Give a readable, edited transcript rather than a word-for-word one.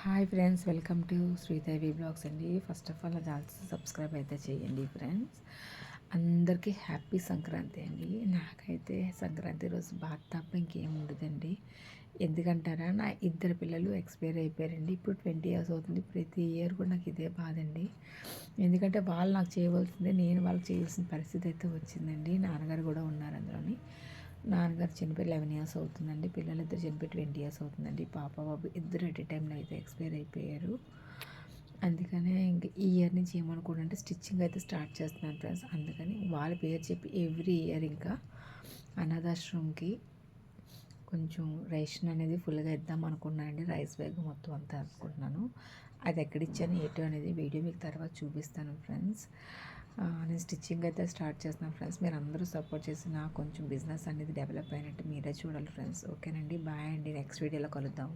Hi friends, welcome to Sridevi blogs అండి. First of all నా channel subscribe అయితే చేయండి ఫ్రెండ్స్. అందరికీ హ్యాపీ సంక్రాంతి అండి. నాకైతే సంక్రాంతి రోజు బాధ తప్ప ఇంకేం ఉండదండి. ఎందుకంటారా, నా ఇద్దరు పిల్లలు ఎక్స్పైర్ అయిపోయారండి. ఇప్పుడు 20 years అవుతుంది. ప్రతి ఇయర్ కూడా నాకు ఇదే బాధ అండి. ఎందుకంటే వాళ్ళు నాకు చేయవలసిందే, నేను వాళ్ళకి చేయాల్సిన పరిస్థితి అయితే వచ్చిందండి. నాన్నగారు కూడా ఉన్నారు అందులోని. నాన్నగారు చనిపోయి 11 years అవుతుందండి. పిల్లలిద్దరు చనిపోయి 20 years అవుతుందండి. పాప బాబు ఇద్దరు ఎట్ ఏ టైంలో అయితే ఎక్స్పైర్ అయిపోయారు. అందుకనే ఇంక ఈ ఇయర్ నుంచి ఏమనుకోండి, స్టిచ్చింగ్ అయితే స్టార్ట్ చేస్తున్నాను ఫ్రెండ్స్. అందుకని వాళ్ళ పేరు చెప్పి ఎవ్రీ ఇయర్ ఇంకా అనాథాశ్రమంకి కొంచెం రేషన్ అనేది ఫుల్గా ఇద్దాం అనుకున్నానండి. రైస్ బ్యాగ్ మొత్తం అంతా అనుకుంటున్నాను. అది ఎక్కడిచ్చాను ఏంటో అనేది వీడియో మీకు తర్వాత చూపిస్తాను ఫ్రెండ్స్. నేను స్టిచ్చింగ్ అయితే స్టార్ట్ చేస్తున్నాను ఫ్రెండ్స్. మీరు అందరూ సపోర్ట్ చేసి నాకు కొంచెం బిజినెస్ అనేది డెవలప్ అయినట్టు మీరే చూడాలి ఫ్రెండ్స్. ఓకేనండి, బాయ్ అండి. నెక్స్ట్ వీడియోలో కలుద్దాం.